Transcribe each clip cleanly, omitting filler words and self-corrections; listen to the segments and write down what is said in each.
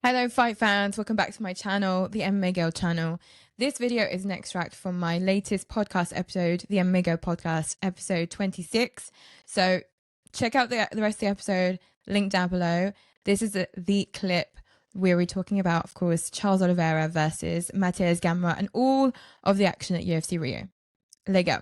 Hello fight fans, welcome back to my channel, the MMA Girl channel. This video is an extract from my latest podcast episode, the MMA Girl Podcast, episode 26. So check out the rest of the episode, link down below. This is the clip where we're talking about, of course, Charles Oliveira versus Mateusz Gamrot and all of the action at UFC RIO. Let's go.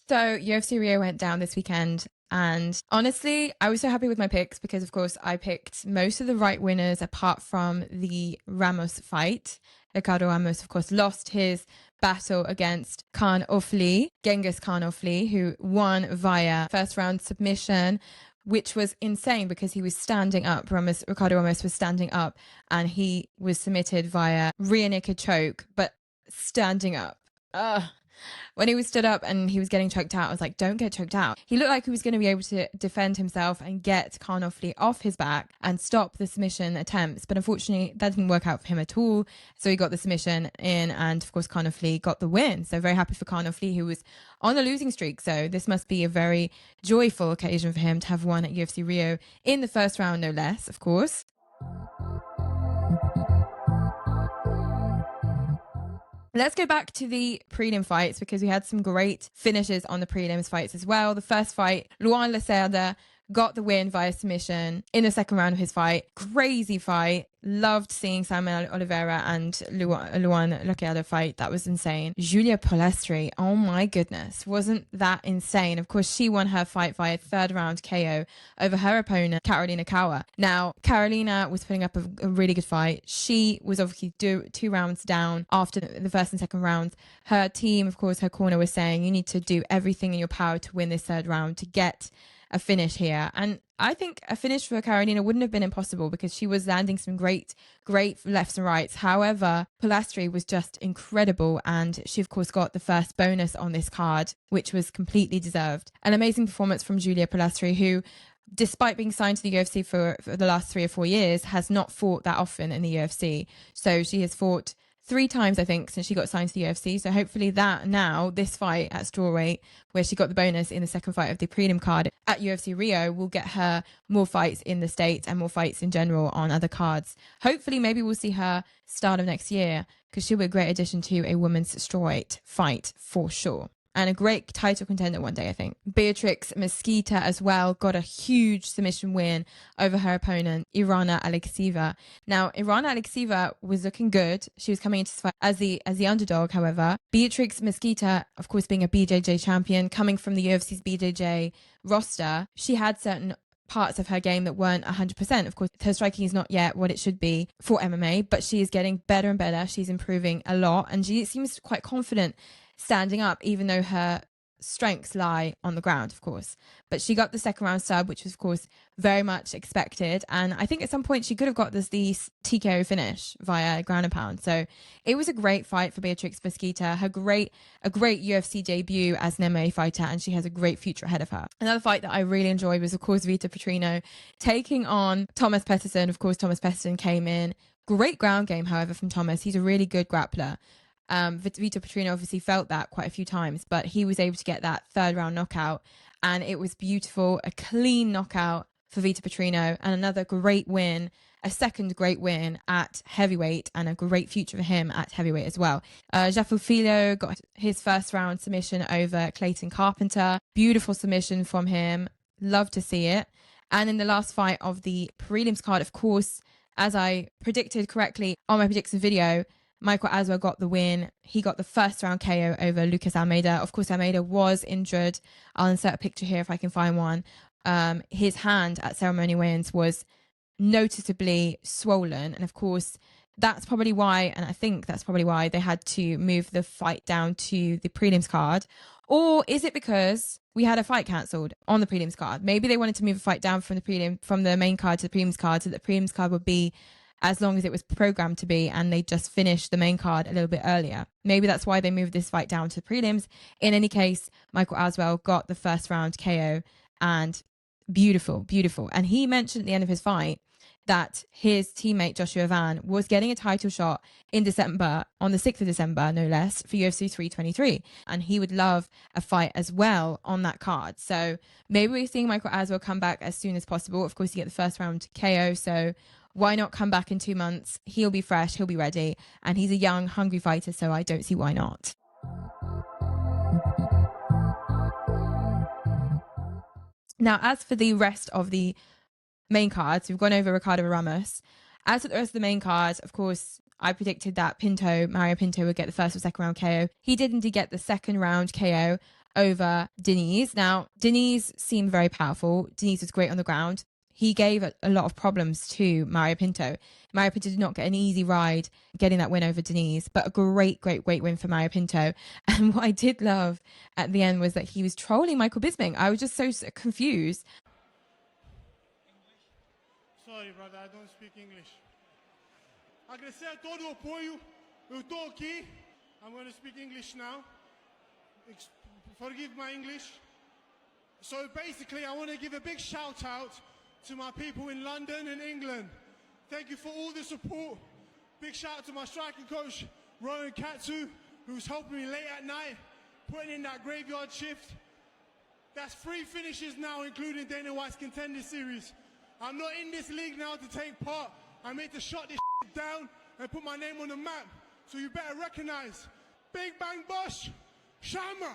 So UFC RIO went down this weekend. And honestly, I was so happy with my picks because, of course, I picked most of the right winners apart from the Ramos fight. Ricardo Ramos, of course, lost his battle against Genghis Khan Ofli, who won via first round submission, which was insane because he was standing up. Ricardo Ramos was standing up and he was submitted via rear naked choke, but standing up. When he was stood up and he was getting choked out, I was like, don't get choked out. He looked like he was going to be able to defend himself and get Khan Ofli off his back and stop the submission attempts. But unfortunately, that didn't work out for him at all. So he got the submission in and, of course, Khan Ofli got the win. So very happy for Khan Ofli, who was on a losing streak. So this must be a very joyful occasion for him to have won at UFC RIO in the first round, no less, of course. Let's go back to the prelim fights because we had some great finishes on the prelims fights as well. The first fight, Luan Lacerda got the win via submission in the second round of his fight. Crazy fight. Loved seeing Samuel Oliveira and Luan Lacerda fight. That was insane. Julia Polestri, oh my goodness. Wasn't that insane? Of course, she won her fight via third round KO over her opponent, Carolina Kawa. Now, Carolina was putting up a really good fight. She was obviously two rounds down after the first and second rounds. Her team, of course, her corner was saying, you need to do everything in your power to win this third round to get a finish here. And I think a finish for Carolina wouldn't have been impossible because she was landing some great lefts and rights. However, Polastri was just incredible, and she of course got the first bonus on this card, which was completely deserved. An amazing performance from Julia Polastri, who, despite being signed to the UFC for the last 3 or 4 years, has not fought that often in the UFC. So she has fought 3 times, I think, since she got signed to the UFC. So hopefully this fight at strawweight, where she got the bonus in the second fight of the prelim card at UFC RIO, will get her more fights in the States and more fights in general on other cards. Hopefully, maybe we'll see her start of next year because she'll be a great addition to a women's strawweight fight for sure. And a great title contender one day, I think. Beatrix Mesquita as well got a huge submission win over her opponent, Irana Alexieva. Now, Irana Alexieva was looking good. She was coming into this fight as the underdog, however. Beatrix Mesquita, of course, being a BJJ champion, coming from the UFC's BJJ roster, she had certain parts of her game that weren't 100%. Of course, her striking is not yet what it should be for MMA, but she is getting better and better. She's improving a lot, and she seems quite confident standing up, even though her strengths lie on the ground, of course. But she got the second round sub, which was, of course, very much expected. And I think at some point she could have got the TKO finish via ground and pound. So it was a great fight for Beatrix Mesquita. A great UFC debut as an MMA fighter, and she has a great future ahead of her. Another fight that I really enjoyed was, of course, Vita Petrino taking on Thomas Pettersson. Of course, Thomas Pettersson came in. Great ground game, however, from Thomas. He's a really good grappler. Vito Petrino obviously felt that quite a few times, but he was able to get that third round knockout, and it was beautiful. A clean knockout for Vito Petrino, and another great win, a second great win at heavyweight, and a great future for him at heavyweight as well. Jafo Filho got his first round submission over Clayton Carpenter. Beautiful submission from him. Love to see it. And in the last fight of the prelims card, of course, as I predicted correctly on my prediction video, Michael Aswell got the win. He got the first round KO over Lucas Almeida. Of course, Almeida was injured. I'll insert a picture here if I can find one. His hand at ceremony weigh-ins was noticeably swollen. And of course, that's probably why, and I think that's probably why they had to move the fight down to the prelims card. Or is it because we had a fight cancelled on the prelims card? Maybe they wanted to move a fight down from the main card to the prelims card, so that the prelims card would be as long as it was programmed to be, and they just finished the main card a little bit earlier. Maybe that's why they moved this fight down to prelims. In any case, Michael Aswell got the first round KO, and beautiful. And he mentioned at the end of his fight that his teammate Joshua Van was getting a title shot in December, on the 6th of December, no less, for UFC 323. And he would love a fight as well on that card. So maybe we're seeing Michael Aswell come back as soon as possible. Of course, you get the first round KO. So why not come back in 2 months? He'll be fresh, he'll be ready. And he's a young, hungry fighter, so I don't see why not. Now, as for the rest of the main cards, we've gone over Ricardo Ramos. As for the rest of the main cards, of course, I predicted that Mario Pinto would get the first or second round KO. He did indeed get the second round KO over Diniz. Now, Diniz seemed very powerful. Diniz was great on the ground. He gave a lot of problems to Mario Pinto. Mario Pinto did not get an easy ride getting that win over Diniz, but a great win for Mario Pinto. And what I did love at the end was that he was trolling Michael Bisping. I was just so confused. Sorry, brother, I don't speak English. Agradecer a todo o apoio. Eu estou aqui. I'm going to speak English now. Forgive my English. So basically, I want to give a big shout out to my people in London and England. Thank you for all the support. Big shout out to my striking coach, Rowan Katsu, who's helping me late at night, putting in that graveyard shift. That's 3 finishes now, including Dana White's Contender Series. I'm not in this league now to take part. I'm here to shut this down and put my name on the map. So you better recognize Big Bang Boss, Shama.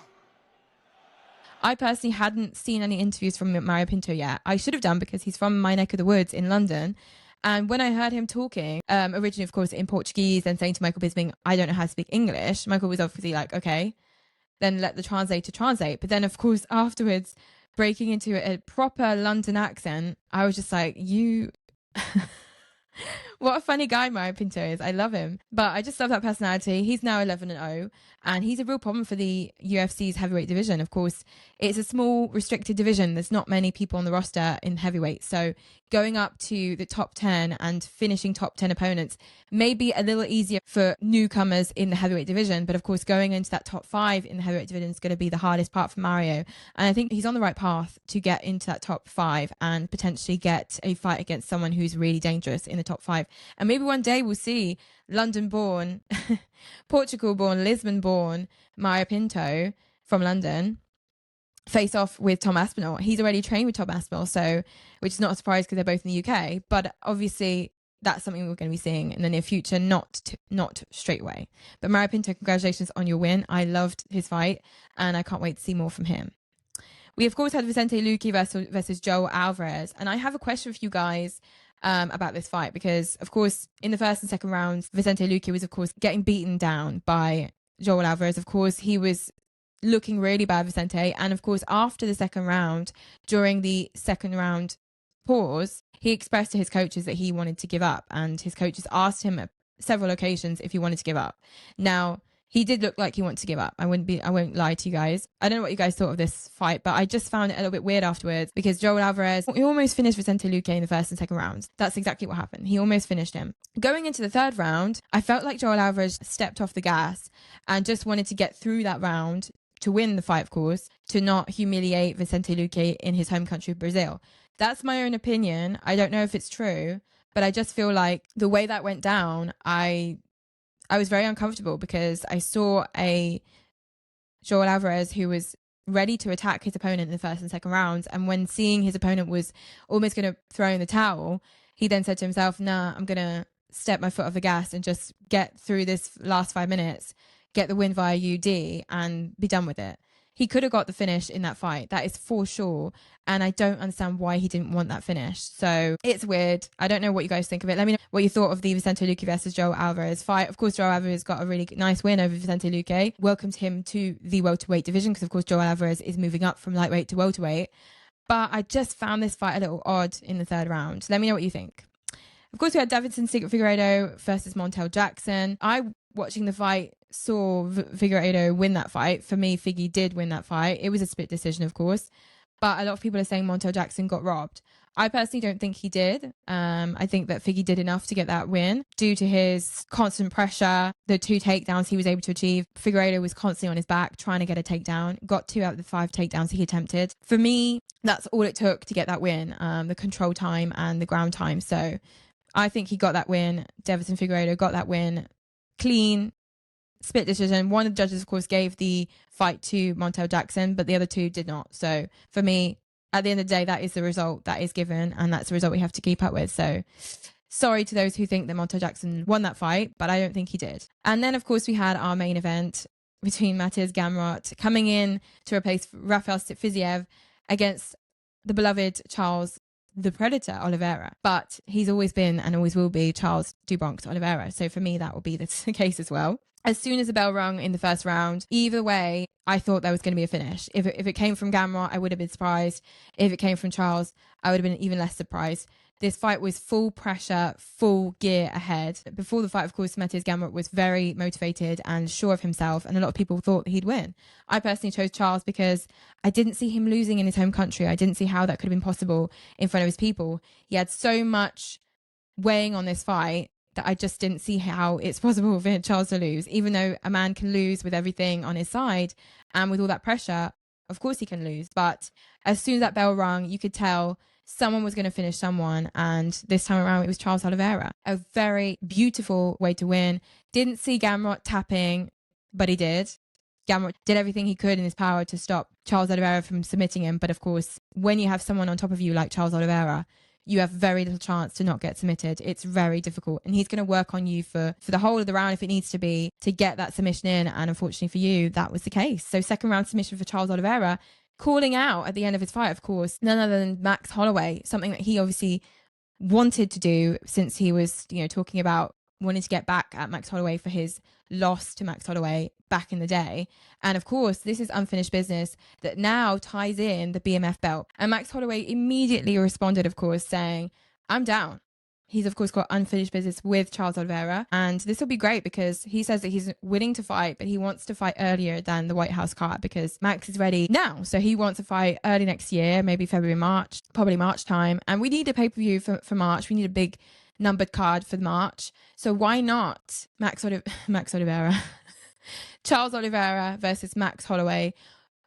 I personally hadn't seen any interviews from Mario Pinto yet. I should have done because he's from my neck of the woods in London. And when I heard him talking, originally, of course, in Portuguese and saying to Michael Bisping, I don't know how to speak English, Michael was obviously like, okay, then let the translator translate. But then, of course, afterwards, breaking into a proper London accent, I was just like, you... What a funny guy Mario Pinto is. I love him. But I just love that personality. He's now 11-0, and he's a real problem for the UFC's heavyweight division. Of course, it's a small, restricted division. There's not many people on the roster in heavyweight. So going up to the top 10 and finishing top 10 opponents may be a little easier for newcomers in the heavyweight division. But of course, going into that top 5 in the heavyweight division is going to be the hardest part for Mario. And I think he's on the right path to get into that top 5 and potentially get a fight against someone who's really dangerous in the top 5. And maybe one day we'll see London-born, Portugal-born, Lisbon-born Mario Pinto from London face off with Tom Aspinall. He's already trained with Tom Aspinall, so which is not a surprise because they're both in the UK. But obviously, that's something we're going to be seeing in the near future, not straight away. But Mario Pinto, congratulations on your win. I loved his fight, and I can't wait to see more from him. We, of course, had Vicente Luque versus Joel Alvarez. And I have a question for you guys about this fight because, of course, in the first and second rounds, Vicente Luque was, of course, getting beaten down by Joel Alvarez. Of course, he was looking really bad, Vicente. And, of course, after the second round, during the second round pause, he expressed to his coaches that he wanted to give up. And his coaches asked him at several occasions if he wanted to give up. Now, he did look like he wanted to give up. I won't lie to you guys. I don't know what you guys thought of this fight, but I just found it a little bit weird afterwards because Joel Alvarez, he almost finished Vicente Luque in the first and second rounds. That's exactly what happened. He almost finished him. Going into the third round, I felt like Joel Alvarez stepped off the gas and just wanted to get through that round to win the fight, of course, to not humiliate Vicente Luque in his home country, Brazil. That's my own opinion. I don't know if it's true, but I just feel like the way that went down, I was very uncomfortable because I saw a Joel Alvarez who was ready to attack his opponent in the first and second rounds. And when seeing his opponent was almost going to throw in the towel, he then said to himself, nah, I'm going to step my foot off the gas and just get through this last 5 minutes, get the win via UD and be done with it. He could have got the finish in that fight. That is for sure. And I don't understand why he didn't want that finish. So it's weird. I don't know what you guys think of it. Let me know what you thought of the Vicente Luque versus Joel Alvarez fight. Of course, Joel Alvarez got a really nice win over Vicente Luque. Welcomed him to the welterweight division because, of course, Joel Alvarez is moving up from lightweight to welterweight. But I just found this fight a little odd in the third round. Let me know what you think. Of course, we had Davidson Figueiredo versus Montel Jackson. Watching the fight, saw Figueiredo win that fight. For me, Figgy did win that fight. It was a split decision, of course. But a lot of people are saying Montel Jackson got robbed. I personally don't think he did. I think that Figgy did enough to get that win due to his constant pressure, the 2 takedowns he was able to achieve. Figueiredo was constantly on his back trying to get a takedown. Got 2 out of the 5 takedowns he attempted. For me, that's all it took to get that win, the control time and the ground time. So I think he got that win. Davison Figueiredo got that win. Clean, split decision. One of the judges, of course, gave the fight to Montel Jackson, but the other two did not. So for me, at the end of the day, that is the result that is given, and that's the result we have to keep up with. So sorry to those who think that Montel Jackson won that fight, but I don't think he did. And then, of course, we had our main event between Mateusz Gamrot coming in to replace Rafael Fiziev against the beloved Charles the Predator Oliveira. But he's always been and always will be Charles Do Bronx Oliveira. So for me, that will be the case as well. As soon as the bell rung in the first round, either way, I thought there was going to be a finish. If it came from Gamrot, I would have been surprised. If it came from Charles, I would have been even less surprised. This fight was full pressure, full gear ahead. Before the fight, of course, Mateusz Gamrot was very motivated and sure of himself, and a lot of people thought that he'd win. I personally chose Charles because I didn't see him losing in his home country. I didn't see how that could have been possible in front of his people. He had so much weighing on this fight that I just didn't see how it's possible for Charles to lose. Even though a man can lose with everything on his side and with all that pressure, of course he can lose. But as soon as that bell rung, you could tell someone was going to finish someone, and this time around it was Charles Oliveira. A very beautiful way to win. Didn't see Gamrot tapping, but he did. Gamrot did everything he could in his power to stop Charles Oliveira from submitting him, but of course, when you have someone on top of you like Charles Oliveira, you have very little chance to not get submitted. It's very difficult, and he's going to work on you for the whole of the round if it needs to be to get that submission in, and unfortunately for you, that was the case. So second round submission for Charles Oliveira, calling out at the end of his fight, of course, none other than Max Holloway, something that he obviously wanted to do since he was, talking about wanting to get back at Max Holloway for his loss to Max Holloway back in the day. And of course, this is unfinished business that now ties in the BMF belt. And Max Holloway immediately responded, of course, saying, I'm down. He's, of course, got unfinished business with Charles Oliveira. And this will be great because he says that he's willing to fight, but he wants to fight earlier than the White House card because Max is ready now. So he wants to fight early next year, maybe February, March, probably March time. And we need a pay-per-view for March. We need a big numbered card for March. So why not Max Oliveira, Charles Oliveira versus Max Holloway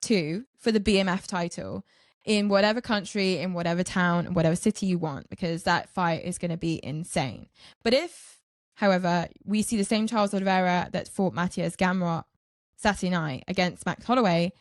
2 for the BMF title in whatever country, in whatever town, whatever city you want, because that fight is going to be insane. But if, however, we see the same Charles Oliveira that fought Mateusz Gamrot Saturday night against Max Holloway,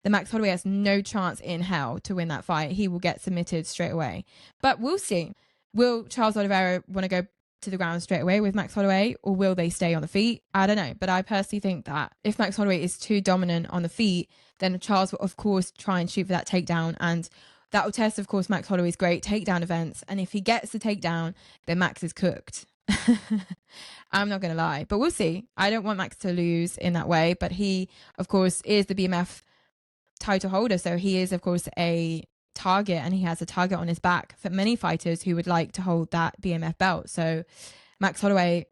then Max Holloway has no chance in hell to win that fight. He will get submitted straight away. But we'll see. Will Charles Oliveira want to go to the ground straight away with Max Holloway, or will they stay on the feet? I don't know. But I personally think that if Max Holloway is too dominant on the feet, then Charles will, of course, try and shoot for that takedown. And that will test, of course, Max Holloway's great takedown defense. And if he gets the takedown, then Max is cooked. I'm not going to lie. But we'll see. I don't want Max to lose in that way. But he, of course, is the BMF title holder. So he is, of course, a target, and he has a target on his back for many fighters who would like to hold that BMF belt. So Max Holloway,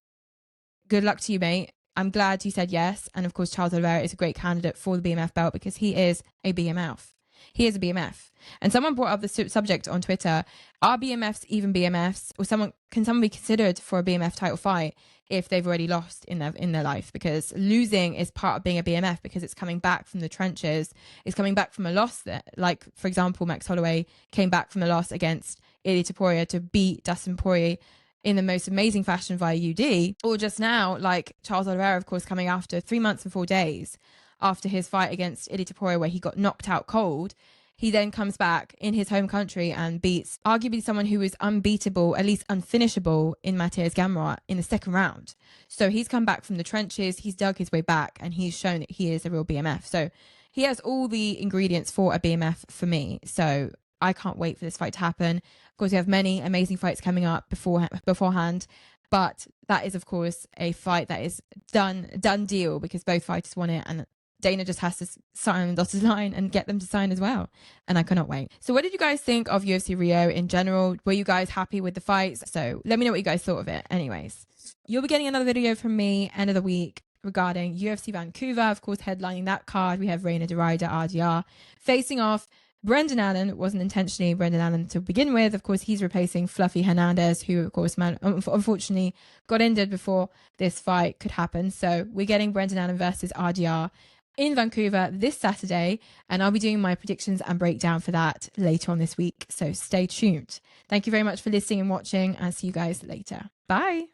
good luck to you, mate. I'm glad you said yes. And of course, Charles Oliveira is a great candidate for the BMF belt because he is a BMF. He is a BMF. And someone brought up the subject on Twitter. Are BMFs even BMFs? Or can someone be considered for a BMF title fight if they've already lost in their life? Because losing is part of being a BMF because it's coming back from the trenches. It's coming back from a loss that, like, for example, Max Holloway came back from a loss against Ilia Topuria to beat Dustin Poirier in the most amazing fashion via UD. Or just now, like Charles Oliveira, of course, coming after 3 months and 4 days after his fight against Ilia Topuria where he got knocked out cold. He then comes back in his home country and beats arguably someone who is unbeatable, at least unfinishable, in Mateusz Gamrot in the second round. So he's come back from the trenches, he's dug his way back, and he's shown that he is a real BMF. So he has all the ingredients for a BMF for me. So I can't wait for this fight to happen. Of course, we have many amazing fights coming up beforehand. But that is, of course, a fight that is done deal because both fighters want it, and Dana just has to sign the dotted line and get them to sign as well. And I cannot wait. So what did you guys think of UFC Rio in general? Were you guys happy with the fights? So let me know what you guys thought of it. Anyways, you'll be getting another video from me end of the week regarding UFC Vancouver. Of course, headlining that card, we have Reina Derida RDR facing off Brendan Allen. It wasn't intentionally Brendan Allen to begin with. Of course, he's replacing Fluffy Hernandez, who, of course, unfortunately got injured before this fight could happen. So we're getting Brendan Allen versus RDR. in Vancouver this Saturday, and I'll be doing my predictions and breakdown for that later on this week. So stay tuned. Thank you very much for listening and watching. I'll see you guys later. Bye.